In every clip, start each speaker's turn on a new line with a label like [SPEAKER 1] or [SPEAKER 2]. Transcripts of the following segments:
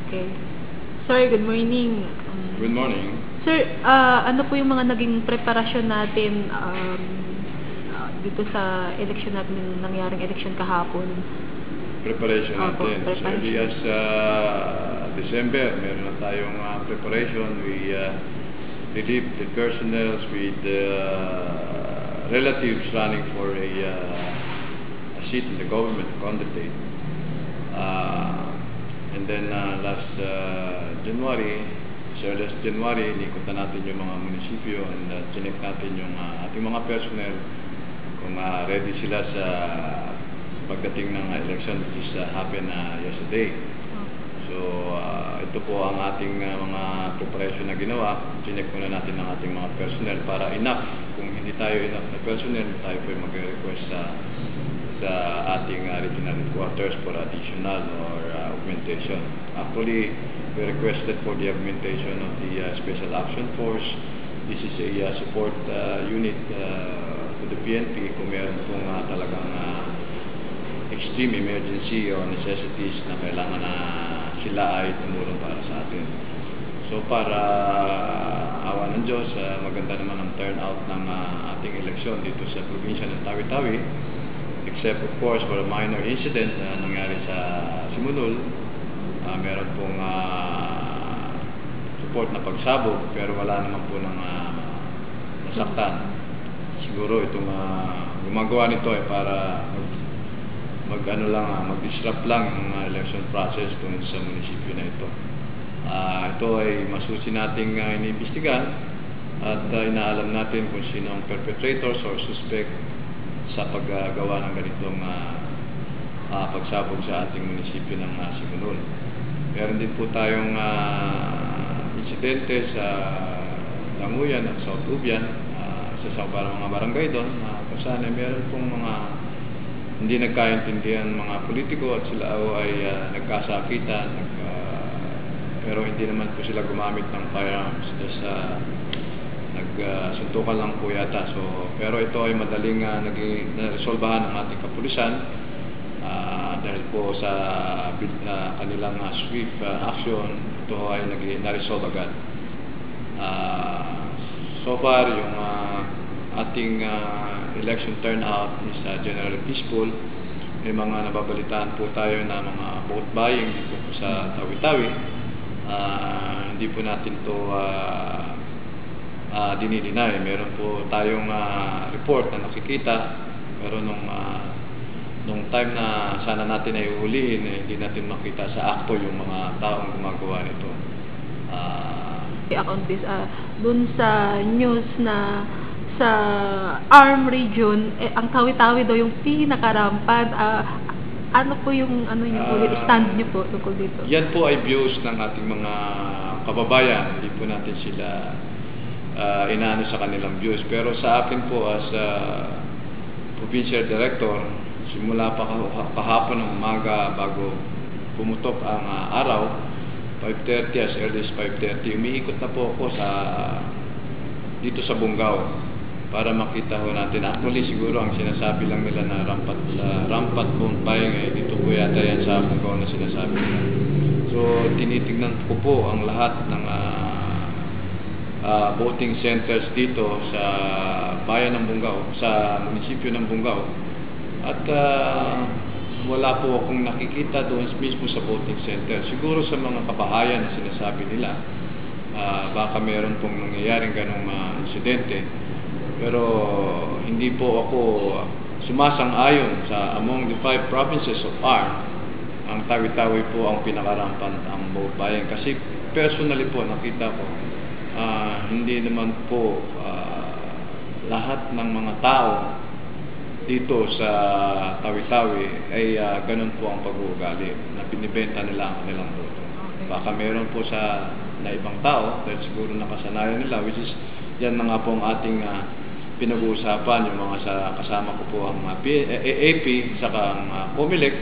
[SPEAKER 1] Okay. Sir, good morning.
[SPEAKER 2] Good morning.
[SPEAKER 1] Sir, ano po yung mga naging preparasyon natin dito sa election natin, yung nangyaring election kahapon?
[SPEAKER 2] Preparation natin.
[SPEAKER 1] Preparation.
[SPEAKER 2] So, early as December, meron na tayong preparation. We relieved the personnel with relatives running for a seat in the government candidate. And then last January, inikot na natin yung mga munisipyo and chinek natin yung ating mga personnel kung ready sila sa pagdating ng election, which is happen yesterday. So ito po ang ating mga preparation na ginawa. Chinek muna natin ang ating mga personnel para enough. Kung hindi tayo enough na personnel, tayo po mag-request sa ating regional headquarters for additional or augmentation. Actually, we requested for the augmentation of the Special Action Force. This is a support unit to the PNP kung meron pong talagang extreme emergency or necessities na kailangan na sila ay tumulong para sa atin. So para awa ng Diyos, maganda naman ang turnout ng ating eleksyon dito sa probinsya ng Tawi-Tawi, except of course for a minor incident na nangyari sa Simunul. Meron pong support na pagsabog pero wala naman po ng nasaktan. Siguro itong gumagawa nito ay para mag-disrupt lang yung election process dun sa munisipyo na ito. Ito ay masusi nating iniimbestigahan at inaalam natin kung sino ang perpetrators or suspect sa paggawa ng ganitong pagsabog sa ating munisipyo ng Simunul. Meron din po tayong insidente sa Languyan at South Ubian, sa mga barangay doon, kung saan meron pong mga hindi nagkaintindihan mga politiko at sila ay nagkasakitan, pero hindi naman po sila gumamit ng firearms. Nagsuntukan lang po yata. Pero ito ay madaling naresolbahan ng ating kapulisan dahil po sa kanilang swift action. Ito ay na-resolve agad. So far, yung ating election turnout is generally peaceful. May mga nababalitaan po tayo na mga vote buying dito po sa Tawi-Tawi. Hindi po natin ito dinideny. Meron po tayong report na nakikita, pero nung time na sana natin ay uhulihin, hindi natin makita sa akto yung mga taong gumagawa nito.
[SPEAKER 1] Dun sa news na sa ARM region, ang Tawi-Tawi daw yung pinakarampad. Ano po yung stand niyo po tungkol dito?
[SPEAKER 2] Yan po ay views ng ating mga kababayan. Hindi po natin sila inaano sa kanilang views. Pero sa akin po as provincial director, simula pa kahapon ng umaga bago pumutok ang araw, 5:30 as early as 5:30, umiikot na po ako dito sa Bungaw para makita ho natin. Actually siguro ang sinasabi lang nila na rampat phone buying, dito po yata yan sa Bungaw na sinasabi nila. So tinitignan ko po ang lahat ng voting centers dito sa bayan ng Bungaw, sa munisipyo ng Bungaw, at wala po akong nakikita doon mismo sa voting center. Siguro sa mga kabahayan na sinasabi nila, baka meron pong nangyayaring ganong insidente. Pero hindi po ako sumasang-ayon sa among the 5 provinces of ARM, ang Tawi-Tawi po ang pinakarampan ang vote buying. Kasi personally po nakita ko, hindi naman po lahat ng mga tao dito sa Tawi-Tawi ay ganun po ang pag-uugali na binibenta nila ang kanilang boto. Baka meron po na ibang tao dahil siguro nakasanayan nila, which is yan na nga po ang ating pinag-uusapan, yung mga kasama ko po ang AP saka ang COMELEC,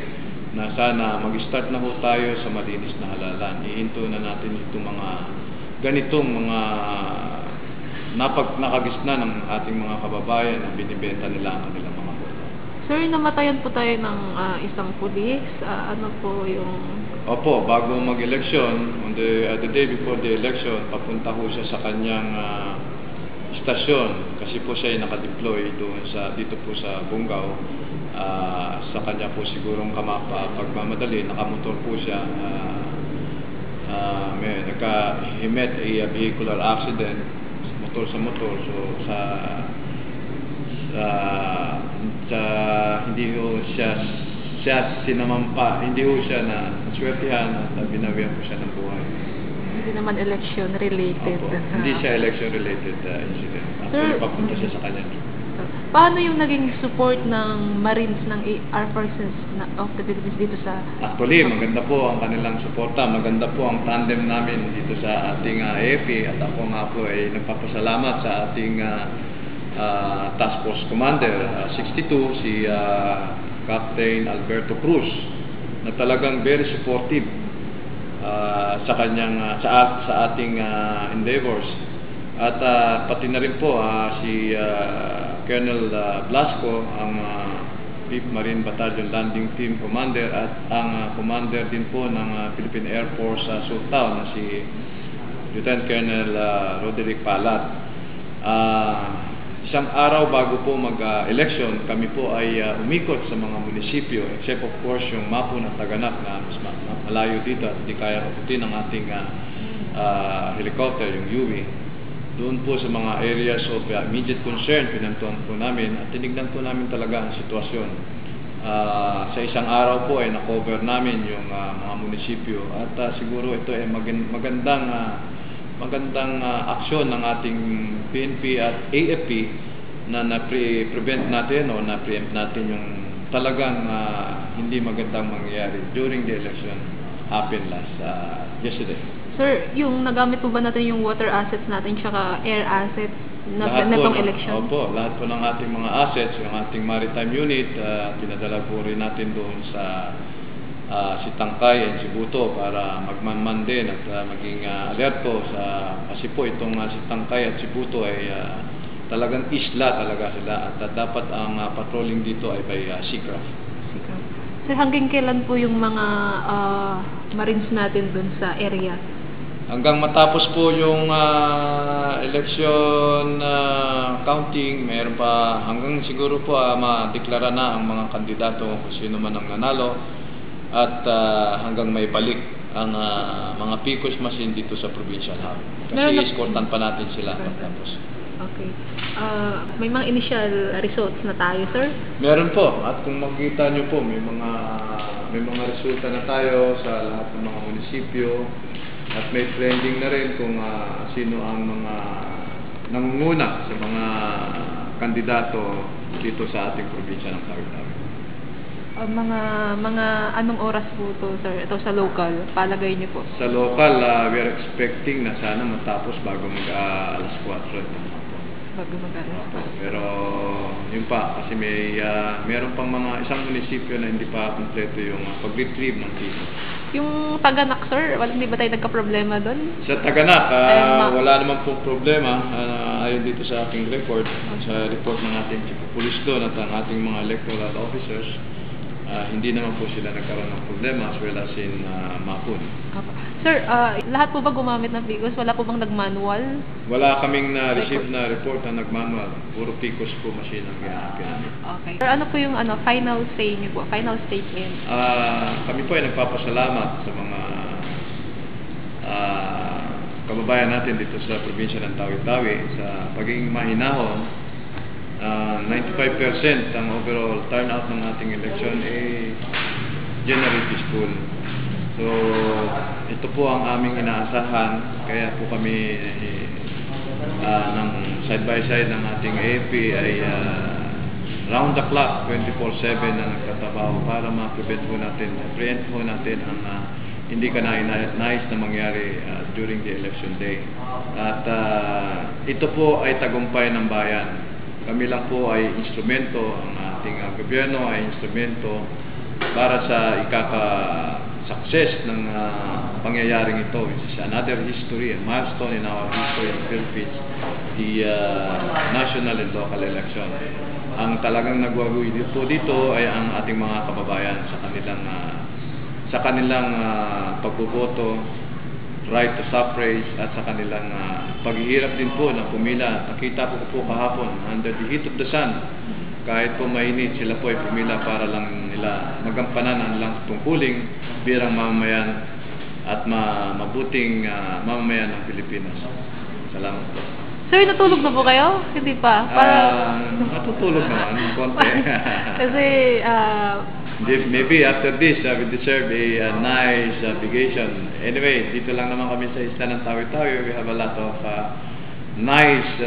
[SPEAKER 2] na sana mag-start na po tayo sa malinis na halalan. Ihinto na natin itong mga ganitong mga nakagisna ng ating mga kababayan na binibenta nila ang kanilang mga boto.
[SPEAKER 1] Sir, namatayan po tayo ng isang pulis. Ano po yung...
[SPEAKER 2] Opo, bago mag-eleksyon, on the day before the election, papunta ho siya sa kanyang istasyon kasi po siya ay nakadeploy dito po sa Bungaw. Sa kanya po sigurong pagmamadali, nakamotor po siya. He met a vehicular accident, motor sa motor. So hindi ho siya sinamampa, hindi ho siya na naswertihan at binawian po siya ng buhay.
[SPEAKER 1] Hindi naman election related.
[SPEAKER 2] Opo, hindi siya election related incident. Actually, papunta siya sa kanya.
[SPEAKER 1] Paano yung naging support ng Marines ng Armed Forces of the Philippines dito sa...
[SPEAKER 2] Actually, maganda po ang kanilang suporta. Maganda po ang tandem namin dito sa ating AFP at ako nga po ay nagpapasalamat sa ating Task Force Commander 62, si Captain Alberto Cruz, na talagang very supportive sa kanyang sa ating endeavors. At pati na rin po si Colonel Blasco, ang Fifth Marine Battalion Landing Team Commander at ang commander din po ng Philippine Air Force Sultan na si Lieutenant Colonel Roderick Palat. Isang araw bago po mag-election, kami po ay umikot sa mga munisipyo, except of course yung Mapu na Taganak na mas malayo dito at hindi kaya kaputin ng ating helicopter, yung UWI. Doon po sa mga areas of immediate concern, pinantuan po namin at tinignan po namin talaga ang sitwasyon. Sa isang araw po ay na-cover namin yung mga munisipyo at siguro ito ay magandang aksyon ng ating PNP at AFP na na-prevent natin o na-preempt natin yung talagang hindi magandang mangyayari during the election happened yesterday.
[SPEAKER 1] Sir, yung nagamit po ba natin yung water assets natin tsaka air assets na itong election?
[SPEAKER 2] Opo, lahat po ng ating mga assets, yung ating maritime unit, pinadala po rin natin doon sa si Tangkay and si Buto para magman-man din at maging alerto kasi po itong si Tangkay at si Buto ay talagang isla talaga sila at dapat ang patrolling dito ay by seacraft.
[SPEAKER 1] Sir, hanggang kailan po yung mga Marines natin dun sa area?
[SPEAKER 2] Hanggang matapos po yung election counting, mayroon pa hanggang siguro po madeklara na ang mga kandidato kung sino man ang nanalo. At hanggang may balik ang mga PCOS machine dito sa provincial hub. Kasi escortan pa natin sila pagtapos.
[SPEAKER 1] Okay. May mga initial results na tayo, sir?
[SPEAKER 2] Meron po. At kung makikita nyo po, may mga resulta na tayo sa lahat ng mga munisipyo. At may trending na rin kung sino ang mga nangunguna sa mga kandidato dito sa ating probinsya ng Tawi-Tawi.
[SPEAKER 1] Mga anong oras po ito, sir? Ito sa local, palagay niyo po?
[SPEAKER 2] Sa local, we are expecting na sana matapos bago alas 4 ito.
[SPEAKER 1] Bago mag-alas 4.
[SPEAKER 2] Pero yun pa, kasi meron pang mga isang munisipyo na hindi pa kompleto yung pag-retrieve ng tipo.
[SPEAKER 1] Yung Taganak, sir, hindi ba tayo nagka-problema doon?
[SPEAKER 2] Sa Taganak, wala naman pong problema. Ayon dito sa aking report, sa report ng ating chief of police doon at ang ating mga electoral officers, hindi naman po sila nagkaroon ng problema as well as in Mapun.
[SPEAKER 1] Sir, lahat po ba gumamit ng PCOS? Wala po bang nag-manual?
[SPEAKER 2] Wala kaming na-receive na report na nag-manual. Puro PCOS po machine ang ginamit namin.
[SPEAKER 1] Okay. Sir, ano po yung final say niyo po? Final statement?
[SPEAKER 2] Kami po ay nagpapasalamat sa mga kababayan natin dito sa probinsya ng Tawi-Tawi sa pagiging mahinahon. 95% ang overall turnout ng ating election ay generally peaceful. So, ito po ang aming inaasahan. Kaya po kami ng side by side ng ating AFP ay round the clock, 24/7 na nagtatrabaho para ma-prevent po natin, preempt po natin ang hindi ka nais na mangyari during the election day. At ito po ay tagumpay ng bayan. Kami lang po ay instrumento, ang ating gobyerno ay instrumento para sa ikaka-success ng pangyayaring ito. It's another history, a milestone in our history in the Philippines, the national and local election. ang talagang nagwawagi dito ay ang ating mga kababayan sa kanilang pagboboto, right to suffrage, at sa kanilang paghihirap din po na pumila. Nakita ko po kahapon, under the heat of the sun, kahit po mainit, sila po ay pumila para lang nila magampanan ang lang tungkuling bilang mamamayan at mabuting mamamayan ng Pilipinas. Salamat po.
[SPEAKER 1] Sir, natulog na po kayo? Hindi pa?
[SPEAKER 2] Natutulog naman, konti.
[SPEAKER 1] Kasi,
[SPEAKER 2] maybe after this, we deserve a nice vacation. Anyway, dito lang naman kami sa isla ng Tawi-Tawi. We have a lot of nice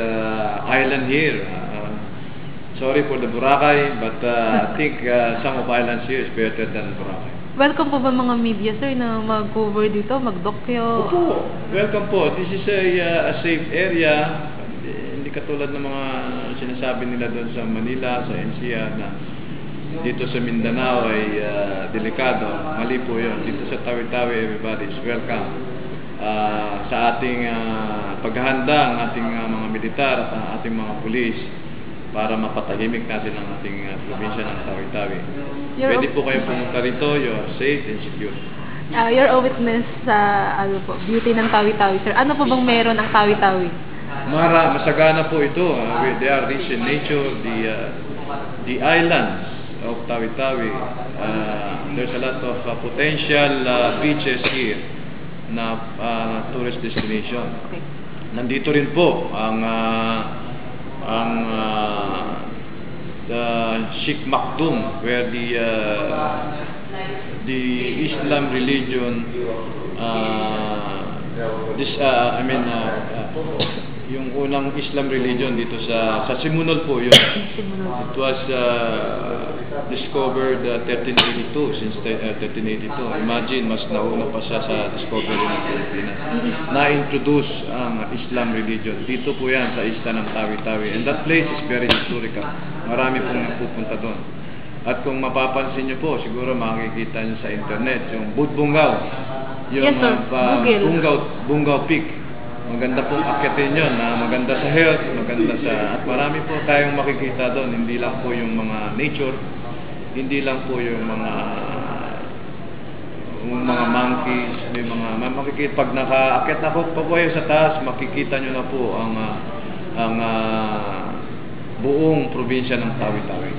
[SPEAKER 2] island here. Sorry for the Boracay, but I think some of islands here is better than Boracay.
[SPEAKER 1] Welcome po ba mga media, sir, na mag-cover dito, mag-dokyo?
[SPEAKER 2] Opo, welcome po. This is a safe area. Hindi katulad ng mga sinasabi nila doon sa Manila, sa NCR, na dito sa Mindanao ay delikado. Mali po yun. Dito sa Tawi-Tawi, everybody is welcome. Sa ating paghahanda, ang ating mga militar at ang ating mga pulis, para mapatahimik natin ang ating probinsya ng Tawi-Tawi. Pwede po kayo pumunta rito, you are safe and secure.
[SPEAKER 1] You're a witness sa beauty ng Tawi-Tawi, sir. Ano po bang meron ang Tawi-Tawi?
[SPEAKER 2] Masagana po ito. They are rich in nature. The islands of Tawi-Tawi, there's a lot of potential beaches here na tourist destination.
[SPEAKER 1] Okay.
[SPEAKER 2] Nandito rin po ang the Sheikh Maktoum, where the Islam religion yung unang Islam religion dito sa Simunol po yun. It was discovered 1382, since 1382. Imagine, mas nauna pa siya sa discovery ng Pilipinas. Na-introduce ang Islam religion. Dito po yan sa isla ng Tawi-Tawi. And that place is very historical. Marami pong napupunta doon. At kung mapapansin nyo po, siguro makikita nyo sa internet, yung Budbungaw. Yung
[SPEAKER 1] yes, sir.
[SPEAKER 2] Bungaw Peak. Maganda pong akyatin yun, maganda sa health, maganda at marami po tayong makikita doon. Hindi lang po yung mga nature, hindi lang po yung mga monkeys, may makikita. Pag nakaakyat na po kayo sa taas, makikita nyo na po ang buong probinsya ng Tawi-Tawi.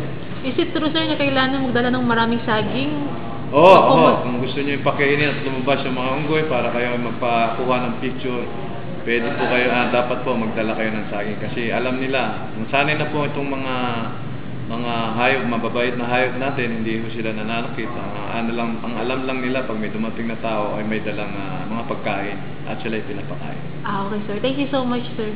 [SPEAKER 1] Is it true, sir, na kailangan magdala ng maraming saging?
[SPEAKER 2] Oo. Kung gusto nyo ipakainin at lumabas yung mga unggoy para kayo magpakuha ng picture, pwede po kayo, dapat po magdala kayo ng saging kasi alam nila, sanay na po itong mga hayop, mababait na hayop natin, hindi po sila nananakit. Ang alam lang nila pag may dumating na tao ay may dalang mga pagkain at sila ay pinapakain.
[SPEAKER 1] Okay, sir. Thank you so much, sir.